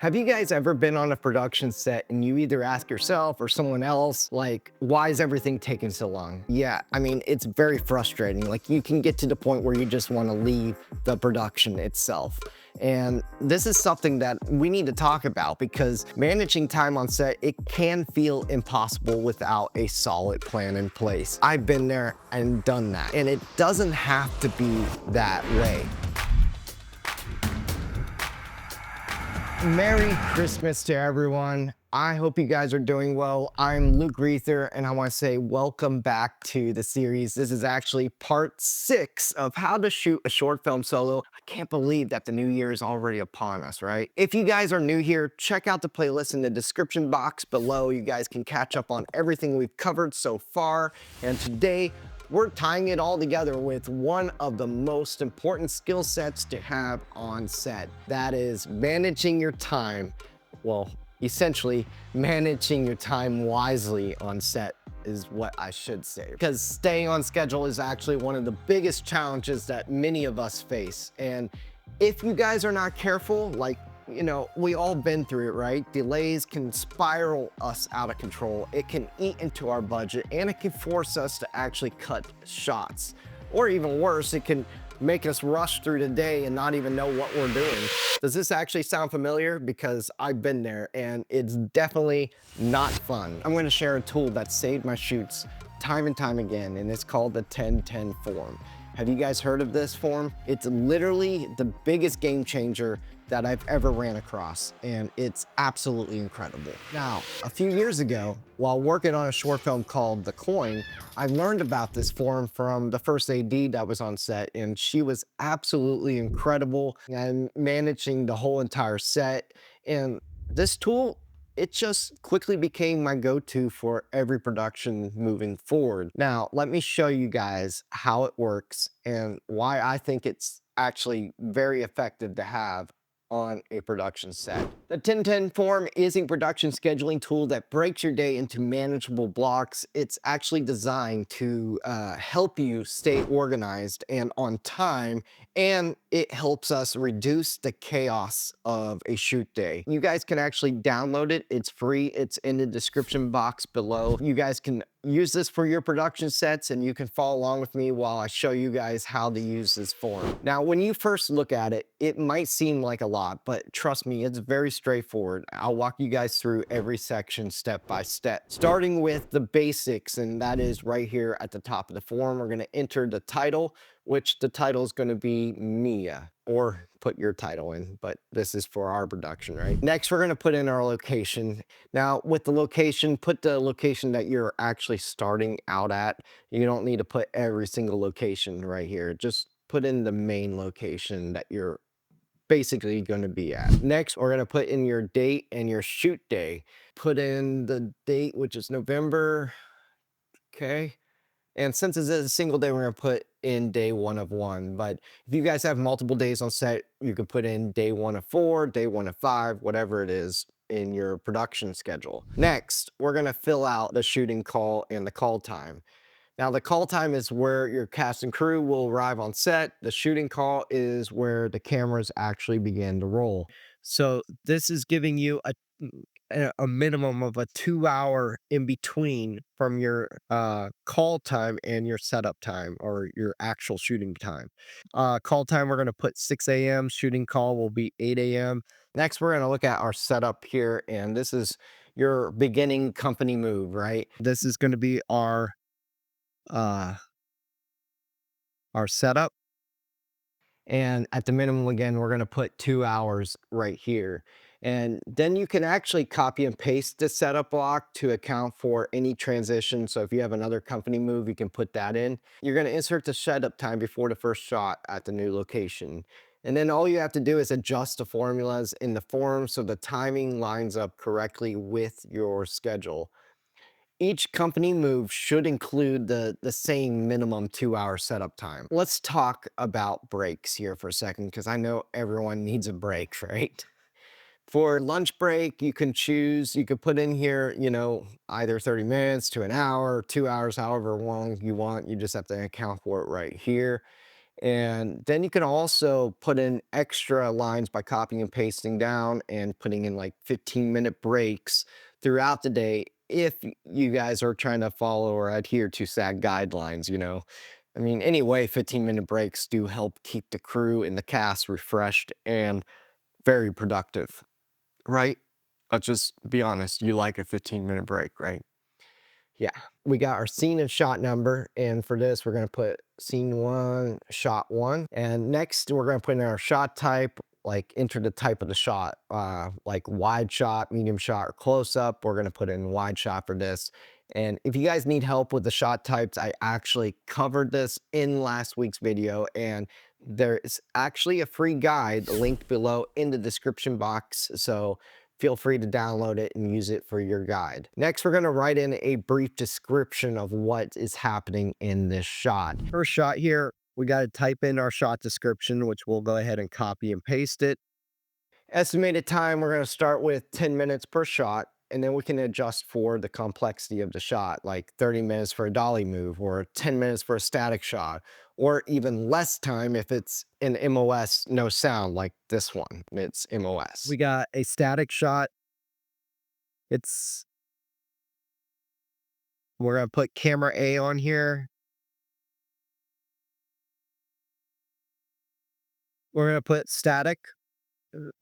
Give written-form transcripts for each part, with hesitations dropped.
Have you guys ever been on a production set and you either ask yourself or someone else, like, why is everything taking so long? Yeah, I mean, it's very frustrating. Like, you can get to the point where you just want to leave the production itself. And this is something that we need to talk about because managing time on set, it can feel impossible without a solid plan in place. I've been there and done that, and it doesn't have to be that way. Merry Christmas to everyone. I hope you guys are doing well. I'm Luke Riether, and I want to say welcome back to the series. This is actually part 6 of how to shoot a short film solo. I can't believe that the new year is already upon us, right? If you guys are new here, check out the playlist in the description box below. You guys can catch up on everything we've covered so far. And today, we're tying it all together with one of the most important skill sets to have on set. That is managing your time. Well, essentially managing your time wisely on set is what I should say. Because staying on schedule is actually one of the biggest challenges that many of us face. And if you guys are not careful, like, we all been through it, right? Delays can spiral us out of control. It can eat into our budget, and it can force us to actually cut shots. Or even worse, it can make us rush through the day and not even know what we're doing. Does this actually sound familiar? Because I've been there, and it's definitely not fun. I'm gonna share a tool that saved my shoots time and time again, and it's called the 10-10 form. Have you guys heard of this form? It's literally the biggest game changer that I've ever ran across, and it's absolutely incredible. Now, a few years ago, while working on a short film called The Coin, I learned about this form from the first AD that was on set, and she was absolutely incredible and managing the whole entire set. And this tool, it just quickly became my go-to for every production moving forward. Now, let me show you guys how it works and why I think it's actually very effective to have on a production set. The 10-10 form is a production scheduling tool that breaks your day into manageable blocks. It's actually designed to help you stay organized and on time, and it helps us reduce the chaos of a shoot day. You guys can actually download it. It's free. It's in the description box below. You guys can use this for your production sets, and you can follow along with me while I show you guys how to use this form. Now, when you first look at it, it might seem like a lot, but trust me, it's very straightforward. I'll walk you guys through every section step by step, starting with the basics, and that is right here at the top of the form. We're gonna enter the title, which the title is gonna be Mia, or put your title in, but this is for our production, right? Next, we're gonna put in our location. Now, with the location, put the location that you're actually starting out at. You don't need to put every single location right here. Just put in the main location that you're basically gonna be at. Next, we're gonna put in your date and your shoot day. Put in the date, which is November, okay? And since it's a single day, we're gonna put in day 1 of 1. But if you guys have multiple days on set, you can put in day 1 of 4, day 1 of 5, whatever it is in your production schedule. Next, we're gonna fill out the shooting call and the call time. Now, the call time is where your cast and crew will arrive on set. The shooting call is where the cameras actually begin to roll. So this is giving you a minimum of a 2 hour in between from your call time and your setup time or your actual shooting time. Call time, we're going to put 6 a.m. Shooting call will be 8 a.m. Next, we're going to look at our setup here, and this is your beginning company move, right? This is going to be uh, our setup. And at the minimum, again, we're gonna put 2 hours right here. And then you can actually copy and paste the setup block to account for any transition. So if you have another company move, you can put that in. You're gonna insert the setup time before the first shot at the new location. And then all you have to do is adjust the formulas in the form so the timing lines up correctly with your schedule. Each company move should include the same minimum 2 hour setup time. Let's talk about breaks here for a second, because I know everyone needs a break, right? For lunch break, you can choose, you could put in here, either 30 minutes to an hour, 2 hours, however long you want. You just have to account for it right here. And then you can also put in extra lines by copying and pasting down and putting in like 15-minute breaks throughout the day if you guys are trying to follow or adhere to SAG guidelines, you know. I mean, anyway, 15-minute breaks do help keep the crew and the cast refreshed and very productive, right? Let's just be honest, you like a 15-minute break, right? Yeah, we got our scene and shot number, and for this, we're gonna put scene one, shot one. And next, we're gonna put in our shot type, like enter the type of the shot, like wide shot, medium shot, or close up. We're gonna put in wide shot for this. And if you guys need help with the shot types, I actually covered this in last week's video, and there is actually a free guide linked below in the description box. So feel free to download it and use it for your guide. Next, we're gonna write in a brief description of what is happening in this shot. First shot here, we gotta type in our shot description, which we'll go ahead and copy and paste it. Estimated time, we're gonna start with 10 minutes per shot, and then we can adjust for the complexity of the shot, like 30 minutes for a dolly move, or 10 minutes for a static shot, or even less time if it's an MOS, no sound, like this one, it's MOS. We got a static shot. We're gonna put camera A on here. We're gonna put static.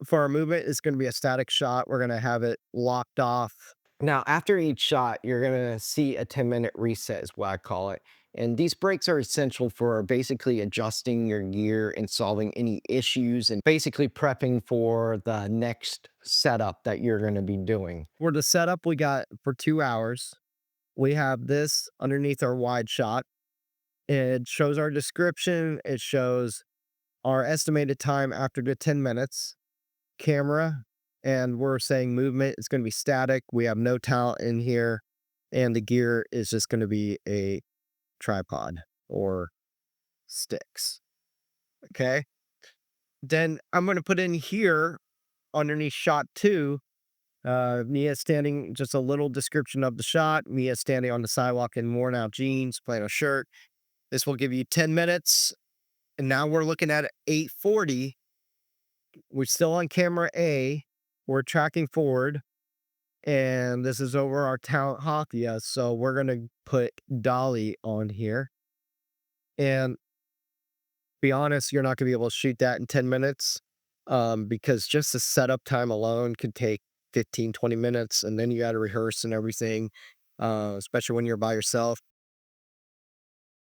For our movement, it's gonna be a static shot. We're gonna have it locked off. Now, after each shot, you're gonna see a 10-minute reset is what I call it. And these breaks are essential for basically adjusting your gear and solving any issues and basically prepping for the next setup that you're gonna be doing. For the setup we got for 2 hours, we have this underneath our wide shot. It shows our description, it shows our estimated time after the 10 minutes, camera, and we're saying movement is going to be static. We have no talent in here, and the gear is just going to be a tripod or sticks. Okay. Then I'm going to put in here underneath shot two, Mia standing, just a little description of the shot. Mia standing on the sidewalk in worn out jeans, playing a shirt. This will give you 10 minutes. And now we're looking at 8:40. We're still on camera A. We're tracking forward. And this is over our talent Hathia. So we're going to put Dolly on here. And be honest, you're not going to be able to shoot that in 10 minutes because just the setup time alone could take 15, 20 minutes. And then you got to rehearse and everything, especially when you're by yourself.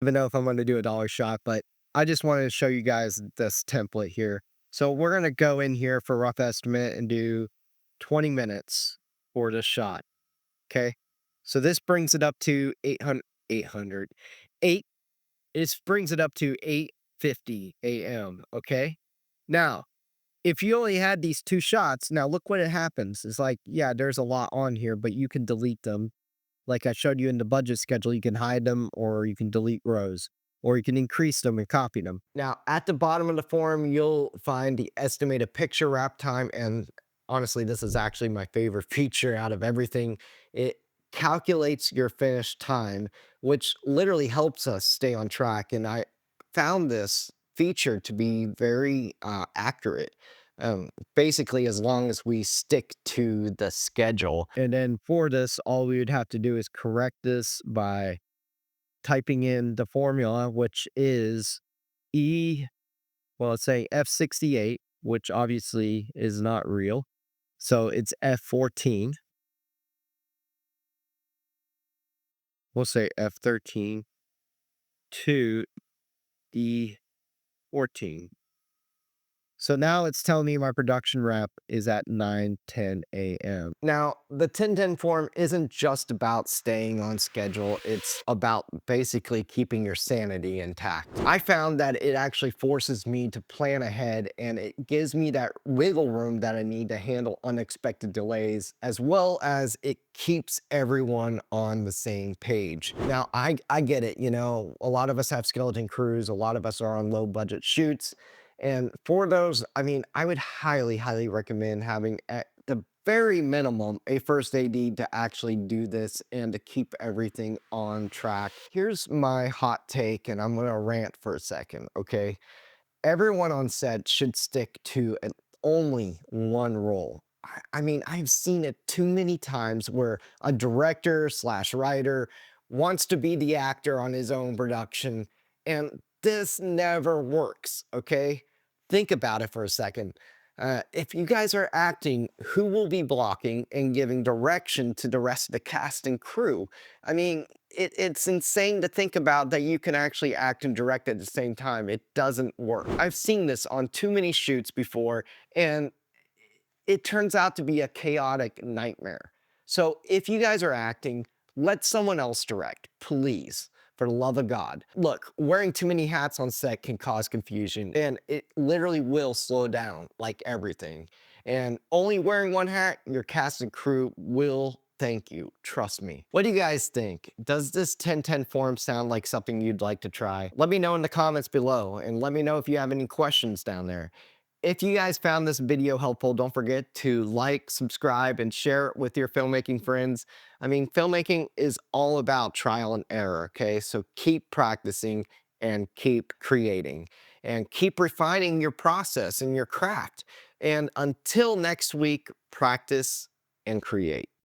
I don't even know if I'm going to do a dollar shot, but I just wanted to show you guys this template here. So we're going to go in here for rough estimate and do 20 minutes for this shot. Okay. So this brings it up to 800, 8. This brings it up to 8:50 a.m. Okay. Now, if you only had these two shots, now look what it happens. It's like, yeah, there's a lot on here, but you can delete them. Like I showed you in the budget schedule, you can hide them or you can delete rows or you can increase them and copy them. Now, at the bottom of the form, you'll find the estimated picture wrap time. And honestly, this is actually my favorite feature out of everything. It calculates your finished time, which literally helps us stay on track. And I found this feature to be very accurate. Basically, as long as we stick to the schedule. And then for this, all we would have to do is correct this by typing in the formula, which is let's say F68, which obviously is not real. So it's F14. We'll say F13 to E14. So now it's telling me my production wrap is at 9:10 a.m. Now, the 10:10 form isn't just about staying on schedule. It's about basically keeping your sanity intact. I found that it actually forces me to plan ahead and it gives me that wiggle room that I need to handle unexpected delays, as well as it keeps everyone on the same page. Now, I get it. You know, a lot of us have skeleton crews. A lot of us are on low budget shoots. And for those, I mean, I would highly, highly recommend having the very minimum, a first AD to actually do this and to keep everything on track. Here's my hot take, and I'm gonna rant for a second, okay? Everyone on set should stick to only one role. I mean, I've seen it too many times where a director slash writer wants to be the actor on his own production, and this never works, okay? Think about it for a second. If you guys are acting, who will be blocking and giving direction to the rest of the cast and crew? I mean, it's insane to think about that you can actually act and direct at the same time. It doesn't work. I've seen this on too many shoots before, and it turns out to be a chaotic nightmare. So if you guys are acting, let someone else direct, please. For the love of God. Look, wearing too many hats on set can cause confusion, and it literally will slow down like everything. And only wearing one hat, your cast and crew will thank you. Trust me. What do you guys think? Does this 10-10 form sound like something you'd like to try? Let me know in the comments below, and let me know if you have any questions down there. If you guys found this video helpful, don't forget to like, subscribe, and share it with your filmmaking friends. I mean, filmmaking is all about trial and error, okay? So keep practicing and keep creating and keep refining your process and your craft. And until next week, practice and create.